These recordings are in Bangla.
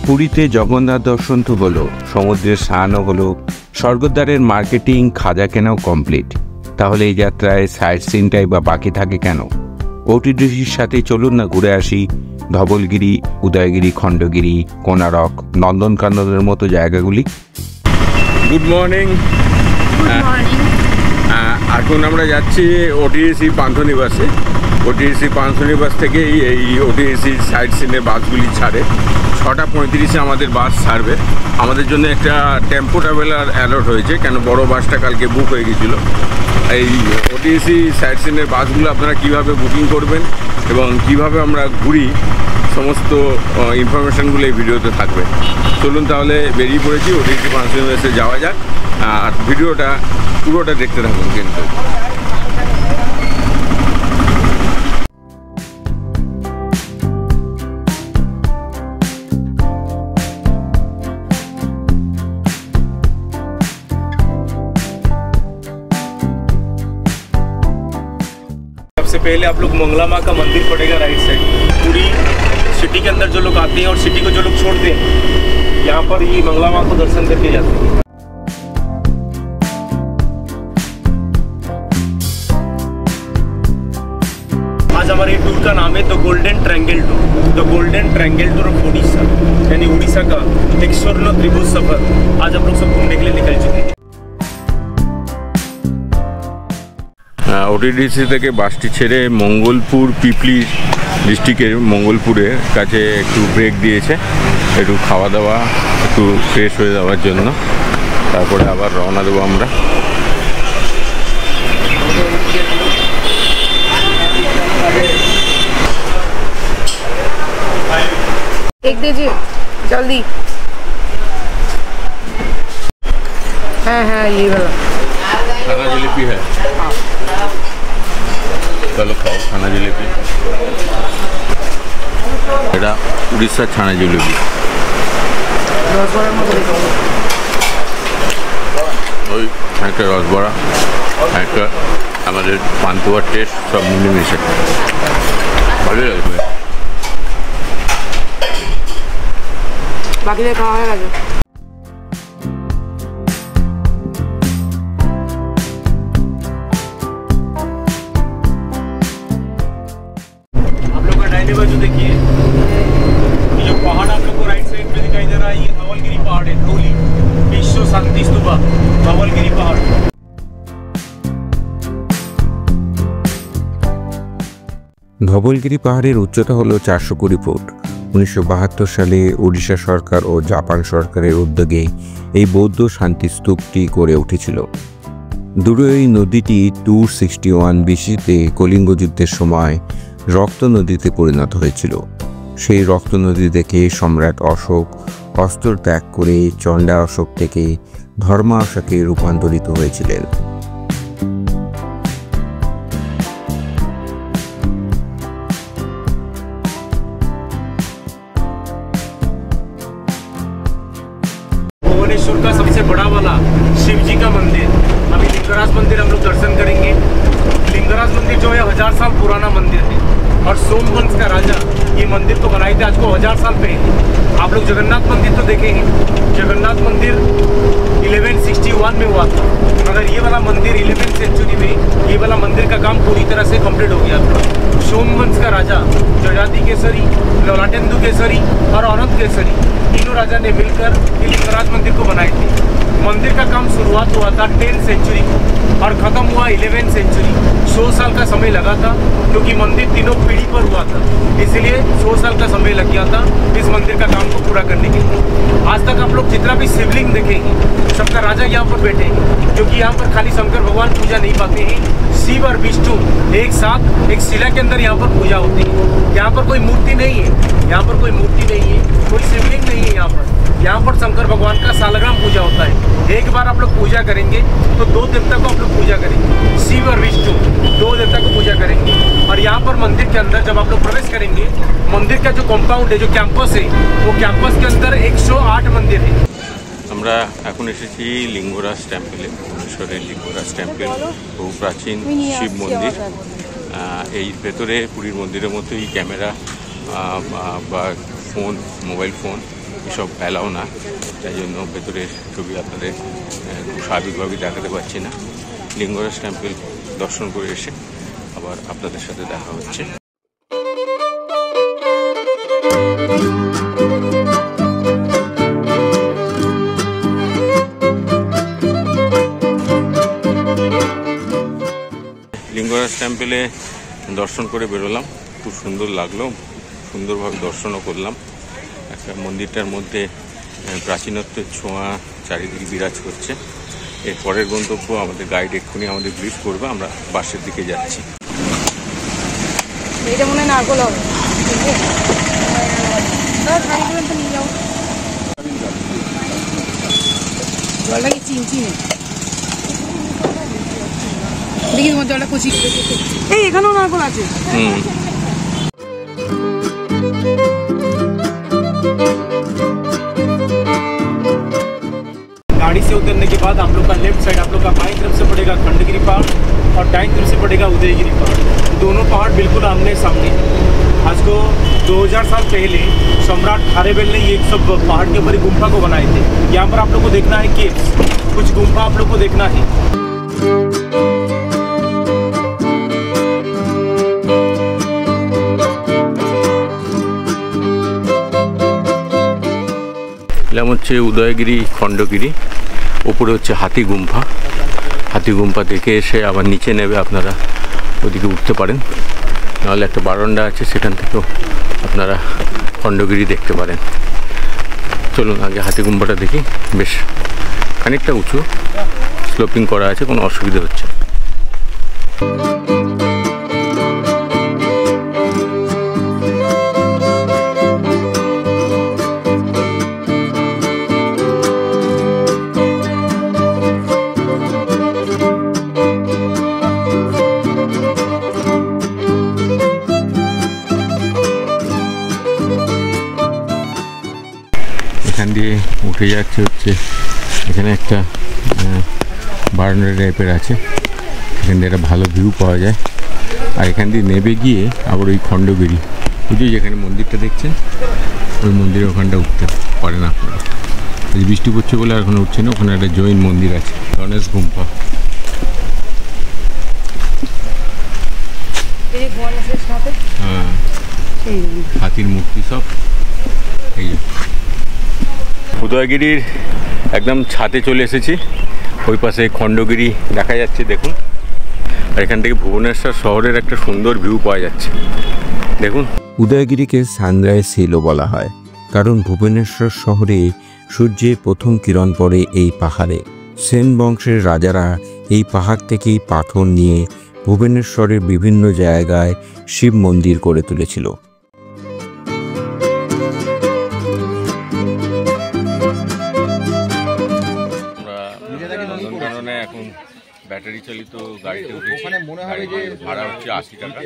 পুরীতে জগন্নাথ দর্শন তো হলো, সমুদ্রের স্নানও হলো, স্বর্গদ্বারের মার্কেটিং, খাজা কেনাও কমপ্লিট। তাহলে এই যাত্রায় সাইট সিনটাই বা বাকি থাকে কেন? ওটিডিসির সাথে চলুন না ঘুরে আসি ধবলগিরি, উদয়গিরি, খণ্ডগিরি, কোনারক, নন্দনকাননের মতো জায়গাগুলি। Good morning. এখন আমরা যাচ্ছি ওটিডিসি পান্থনিবাসে। ওটিডিসি পান্থনিবাস থেকেই এই ওটিডিসি সাইট সিনের বাসগুলি ছাড়ে। 6:35 আমাদের বাস ছাড়বে। আমাদের জন্য একটা টেম্পো ট্রাভেলার অ্যালার্ট হয়েছে, কেন বড় বাসটা কালকে বুক হয়ে গেছিলো। এই ওটিডিসি সাইট সিনের বাসগুলো আপনারা কীভাবে বুকিং করবেন এবং কিভাবে আমরা ঘুরি, সমস্ত ইনফরমেশানগুলো এই ভিডিওতে থাকবে। চলুন তাহলে বেরিয়ে পড়েছি, ওটিডিসি পান্থনিবাসে যাওয়া যাক। আর ভিডিওটা পুরোটা দেখতে থাকুন কিন্তু। सबसे पहले आप लोग मंगला माँ का मंदिर पड़ेगा राइट साइड। पूरी सिटी के अंदर जो लोग आते हैं और सिटी को जो लोग छोड़ते हैं, यहाँ पर ये मंगला माँ को दर्शन करके जाते हैं। आज हमारे टूर का नाम है the golden triangle tour. The golden triangle tour of Orissa, यानी उड़ीसा का एक स्वर्ण त्रिभुज सफर आज हम लोग सब घूमने के लिए निकल चुके हैं। ওটিডিসি থেকে বাসটি ছেড়ে মঙ্গলপুর, পিপলি ডিস্ট্রিক্টের মঙ্গলপুরের কাছে একটু ব্রেক দিয়েছে, একটু খাওয়া দাওয়া, একটু ফ্রেশ হয়ে যাওয়ার জন্য। তারপরে আবার রওনা দেবো আমরা। एक दीजिए जल्दी। हाँ ये वाला खाना जिलेबी है। चलो खाओ खाना जिलेबी। এটা উড়িষ্যার ছানা জিলেবি। ওই একটা রসবড়া, একটা আমাদের পান্তুয়ার টেস্ট, সব মিলেমিশে ভালোই লাগবে। বাকিদের খাওয়া হয়ে গেছে। आप लोग का डाइने बाजू देखिए, ये जो पहाड़ आप लोग को राइट साइड में दिखाई दे रहा है, ये धवलगिरी पहाड़ है। धौली विश्व शांति स्तूपा, धवलगिरी पहाड़। ধবলগিরি পাহাড়ের উচ্চতা হলো 420 ফুট। 1972 সালে উড়িষ্যা সরকার ও জাপান সরকারের উদ্যোগে এই বৌদ্ধ শান্তিস্তূপটি গড়ে উঠেছিল। দূরে এই নদীটি 261 BC-তে কলিঙ্গ যুদ্ধের সময় রক্ত নদীতে পরিণত হয়েছিল। সেই রক্ত নদী দেখে সম্রাট অশোক অস্ত্র ত্যাগ করে চণ্ডা অশোক থেকে ধর্মা অশোকে রূপান্তরিত হয়েছিলেন। भुवनेश्वर का सबसे बड़ा वाला शिव जी का मंदिर, अभी लिंगराज मंदिर हम लोग दर्शन करेंगे। लिंगराज मंदिर जो है 1000 साल पुराना मंदिर है और सोमवंश का राजा ये मंदिर को बनाए थे आज को 1000 साल पहले। आप लोग जगन्नाथ मंदिर तो देखेंगे, जगन्नाथ मंदिर 1161 में हुआ था, मगर ये वाला मंदिर 11वीं सेंचुरी में ये वाला मंदिर का काम पूरी तरह से कंप्लीट हो गया था। सोमवंश का राजा जजाति केसरी, ललाटेंदु केसरी और अनंत केसरी, तीनों राजा ने मिलकर ये लिंगराज मंदिर को बनाए थे। मंदिर का काम शुरुआत हुआ था 10th सेंचुरी को और ख़त्म हुआ 11th सेंचुरी। 100 साल का समय लगा था, क्योंकि मंदिर तीनों पीढ़ी पर हुआ था, इसलिए 100 साल का समय लग गया था इस मंदिर का काम को पूरा करने के लिए। आज तक आप लोग जितना भी शिवलिंग देखेंगे, सबका राजा यहाँ पर बैठेंगे, क्योंकि यहाँ पर खाली शंकर भगवान पूजा नहीं पाते हैं, शिव और विष्णु एक साथ एक शिला के अंदर यहाँ पर पूजा होती है। यहाँ पर कोई मूर्ति नहीं है, यहाँ पर कोई मूर्ति नहीं है, कोई शिवलिंग नहीं है। यहाँ पर शंकर भगवान का सालग्राम पूजा होता है। एक बार आप लोग पूजा करेंगे तो 2 देवता को आप लोग पूजा करेंगे, शिव और विष्णु 2 देवता को पूजा करेंगे। और यहाँ पर मंदिर के अंदर जब आप लोग प्रवेश करेंगे, मंदिर का जो कॉम्पाउंड है, जो कैंपस है, वो कैंपस के अंदर 108 मंदिर है। আমরা এখন এসেছি লিঙ্গরাজ টেম্পলে, ভুবনেশ্বরের লিঙ্গরাজ টেম্পল, বহু প্রাচীন শিব মন্দির। এই ভেতরে পুরীর মন্দিরের মতোই ক্যামেরা বা ফোন, মোবাইল ফোন এসব অ্যালাও না, তাই জন্য ভেতরের ছবি আপনাদের খুব স্বাভাবিকভাবে দেখাতে পারছি না। লিঙ্গরাজ টেম্পল দর্শন করে এসে আবার আপনাদের সাথে দেখা হচ্ছে। লিঙ্গরাজ টেম্পলে দর্শন করে বেরোলাম, খুব সুন্দর লাগলো, সুন্দরভাবে দর্শনও করলাম। একটা মন্দিরটার মধ্যে প্রাচীনত্বের ছোঁয়া চারিদিকে বিরাজ করছে। এর পরের গন্তব্য আমাদের গাইড এক্ষুনি আমাদের ব্রিফ করবে, আমরা বাসের দিকে যাচ্ছি। এটা মনে হয় নারকল হবে। নিয়ে যাও, জলটা কি চিনচিনে দেখি, তোমার জলটা কচি। এই এখানেও নারকল আছে। गाड़ी से उतरने के बाद आप लोग का लेफ्ट साइड आप लोग का बाईं तरफ से पड़ेगा खंडगिरी पहाड़ और दाईं तरफ से पड़ेगा उदयगिरी पहाड़। दोनों पहाड़ बिल्कुल आमने सामने। आज को 2000 साल पहले सम्राट खारेबेल ने ये सब पहाड़ के ऊपर गुम्फा को बनाए थे। यहाँ पर आप लोग को देखना है केव्स, कुछ गुम्फा आप लोग को देखना है। এলাম হচ্ছে উদয়গিরি খণ্ডগিরি, উপরে হচ্ছে হাতি গুম্ফা। হাতি গুম্ফা থেকে এসে আবার নিচে নেবে, আপনারা ওদিকে উঠতে পারেন, নাহলে একটা বারান্দা আছে সেখান থেকেও আপনারা খণ্ডগিরি দেখতে পারেন। চলুন আগে হাতি গুম্ফাটা দেখি, বেশ খানিকটা উঁচু, স্লোপিং করা আছে, কোনো অসুবিধা হচ্ছে না। এখান দিয়ে উঠে যাচ্ছে হচ্ছে, এখানে একটা বারান্দা টাইপের আছে, এখান দিয়ে একটা ভালো ভিউ পাওয়া যায়। আর এখান দিয়ে নেমে গিয়ে আবার ওই খণ্ডগিরি, ওই যে যেখানে মন্দিরটা দেখছেন, ওই মন্দিরের ওখানটা উঠতে পারেন আপনারা। এই বৃষ্টি পড়ছে বলে আর ওখানে উঠছে না, ওখানে একটা জৈন মন্দির আছে, গণেশ গুম্ফা। হ্যাঁ, হাতির মূর্তি সব। এই উদয়গিরির একদম ছাদে চলে এসেছি, ওই পাশে খণ্ডগিরি দেখা যাচ্ছে দেখুন। আর এখান থেকে ভুবনেশ্বর শহরের একটা সুন্দর ভিউ পাওয়া যাচ্ছে দেখুন। উদয়গিরিকে সানরাইজ হিলও বলা হয়, কারণ ভুবনেশ্বর শহরে সূর্যের প্রথম কিরণ পড়ে এই পাহাড়ে। সেন বংশের রাজারা এই পাহাড় থেকেই পাথর নিয়ে ভুবনেশ্বরের বিভিন্ন জায়গায় শিব মন্দির করে তুলেছিল। এখন ব্যাটারি চালিত গাড়িতে উঠেছি, ভাড়া হচ্ছে 80 টাকা।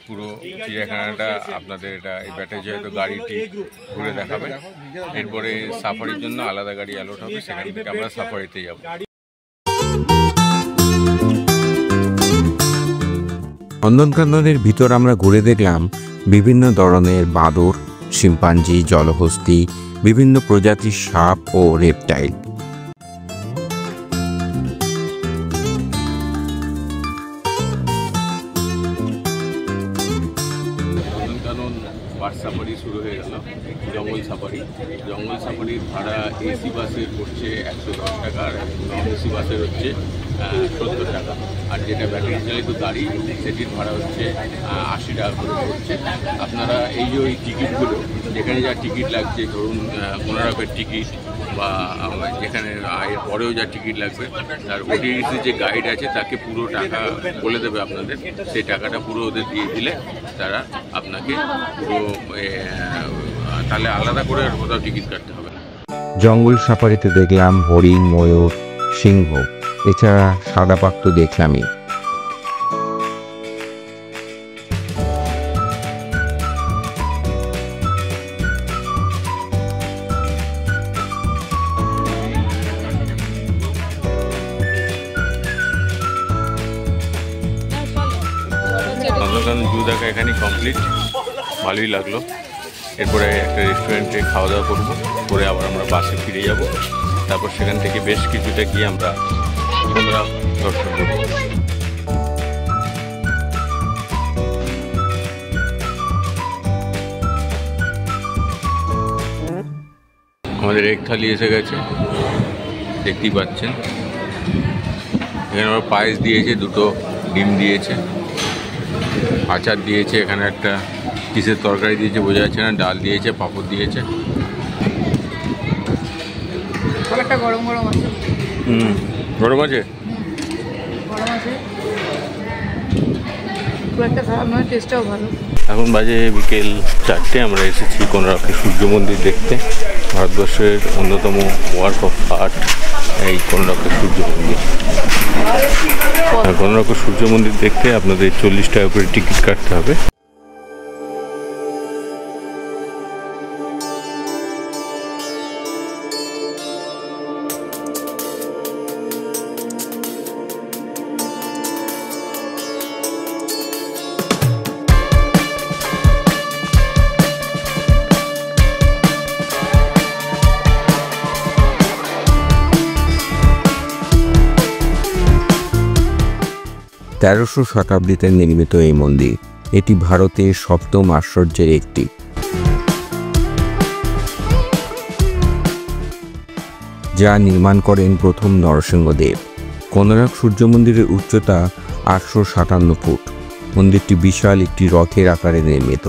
পুরো চিড়িয়াখানাটা আপনাদের এটা এই ব্যাটারি চালিত গাড়িটি ঘুরে দেখাবে। এরপরে সাফারির জন্য আলাদা গাড়ি অ্যালট হবে, সেখান থেকে আমরা সাফারিতে যাব। নন্দনকাননের ভিতর আমরা ঘুরে দেখলাম বিভিন্ন ধরনের বাঁদর, শিম্পাঞ্জি, জলহস্তী, বিভিন্ন প্রজাতির সাপ ও রেপটাইল। বাস সাফারি শুরু হয়ে গেল, জঙ্গল সাফারি। জঙ্গল সাফারির ভাড়া এসি বাসের পড়ছে 110 টাকা, আর নন এসি বাসের হচ্ছে 70 টাকা। আর যেটা ব্যাটারি চালিত গাড়ি সেটির ভাড়া হচ্ছে 80 টাকা করে পড়ছে। আপনারা এই যে ওই টিকিটগুলো, যেখানে যা টিকিট লাগছে, ধরুন কোনারকের টিকিট বা যেখানে এর পরেও যা টিকিট লাগবে, তার ওটিডিসি যে গাইড আছে তাকে পুরো টাকা বলে দেবে আপনাদের। সেই টাকাটা পুরো ওদের দিয়ে দিলে তারা আপনাকে পুরো, তাহলে আলাদা করে আর কোথাও টিকিট কাটতে হবে না। জঙ্গল সাফারিতে দেখলাম হরিণ, ময়ূর, সিংহ, এছাড়া সাদা পাখ তো দেখলামই। নন্দনকানন জু দেখা এখানেই কমপ্লিট, ভালোই লাগলো। এরপরে একটা রেস্টুরেন্টে খাওয়া দাওয়া করবো, করে আবার আমরা বাসে ফিরে যাব। তারপর সেখান থেকে বেশ কিছুটা গিয়ে আমরা কোনরাক দর্শন করবো। আমাদের এক থালি এসে গেছে, দেখতেই পাচ্ছেন। এখানে আবার পায়েস দিয়েছে, দুটো ডিম দিয়েছে, আচার দিয়েছে, এখানে একটা কিসের তরকারি দিয়েছে বোঝা যাচ্ছে না, ডাল দিয়েছে, পাঁপড় দিয়েছে। একটা গরম গরম আছে। গরম আছে, গরম আছে, খুব একটা খারাপ নয়, টেস্টটাও ভালো। এখন বাজে বিকেল 4টে। আমরা এসেছি কোনারকের সূর্য মন্দির দেখতে। ভারতবর্ষের অন্যতম ওয়ার্ক অফ আর্ট এই কোনারকের সূর্য মন্দির। কোনারকের সূর্য মন্দির দেখতে আপনাদের 40 টাকা করে টিকিট কাটতে হবে। তেরোশো শতাব্দীতে নির্মিত এই মন্দির, এটি ভারতের সপ্তম আশ্চর্যের একটি। যা নির্মাণ করেন প্রথম নরসিংহদেব। কোনারক সূর্য মন্দিরের উচ্চতা 857 ফুট। মন্দিরটি বিশাল একটি রথের আকারে নির্মিত।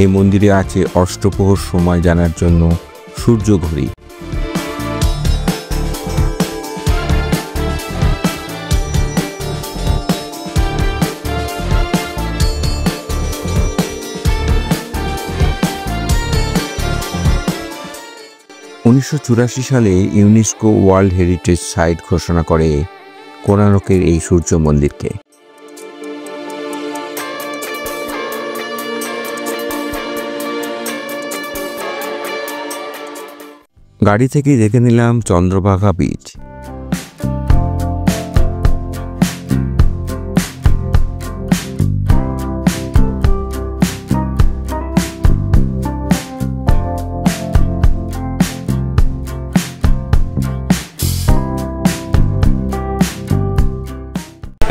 এই মন্দিরে আছে অষ্টপ্রহর সময় জানার জন্য সূর্য ঘড়ি। সালে ইউনেস্কো ওয়ার্ল্ড হেরিটেজ সাইট ঘোষণা করে কোনারকের এই সূর্য মন্দিরকে। গাড়ি থেকেই দেখে নিলাম চন্দ্রভাগা বিচ।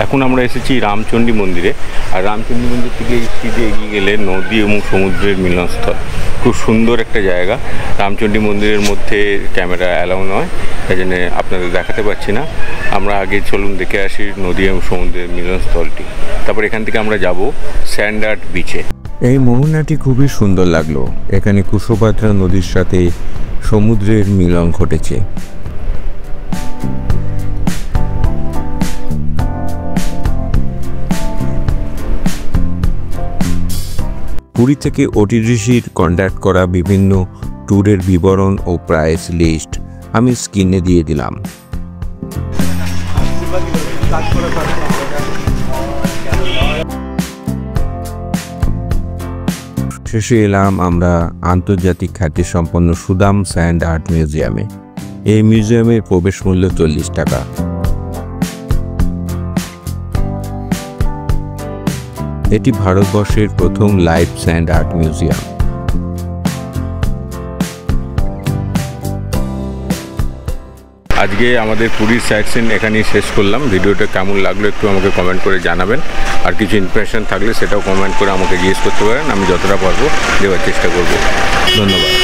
এখন আমরা এসেছি রামচণ্ডী মন্দিরে। আর রামচণ্ডী মন্দির থেকে এই সিটে এগিয়ে গেলে নদী এবং সমুদ্রের মিলনস্থল। খুব সুন্দর একটা জায়গা। রামচণ্ডী মন্দিরের মধ্যে ক্যামেরা অ্যালাউ নয়, তাই জন্য আপনাদের দেখাতে পারছি না। আমরা আগে চলুন দেখে আসি নদী এবং সমুদ্রের মিলনস্থলটি। তারপর এখান থেকে আমরা যাব স্যান্ড আর্ট বিচে। এই মোহনাটি খুবই সুন্দর লাগলো। এখানে কুশপাত্রা নদীর সাথে সমুদ্রের মিলন ঘটেছে। পুরী থেকে ওটিডিসির কন্ট্যাক্ট করা বিভিন্ন ট্যুরের বিবরণ ও প্রাইস লিস্ট আমি স্ক্রিনে দিয়ে দিলাম। শেষে এলাম আমরা আন্তর্জাতিক খ্যাতিসম্পন্ন সুদাম স্যান্ড আর্ট মিউজিয়ামে। এই মিউজিয়ামের প্রবেশ মূল্য 40 টাকা। এটি ভারতবর্ষের প্রথম লাইভ স্যান্ড আর্ট মিউজিয়াম। আজকে আমাদের পুরীর সাইট সিন এখানেই শেষ করলাম। ভিডিওটা কেমন লাগলো একটু আমাকে কমেন্ট করে জানাবেন। আর কিছু ইমপ্রেশন থাকলে সেটাও কমেন্ট করে আমাকে জিজ্ঞেস করতে পারেন, আমি যতটা পারবো দেওয়ার চেষ্টা করব। ধন্যবাদ।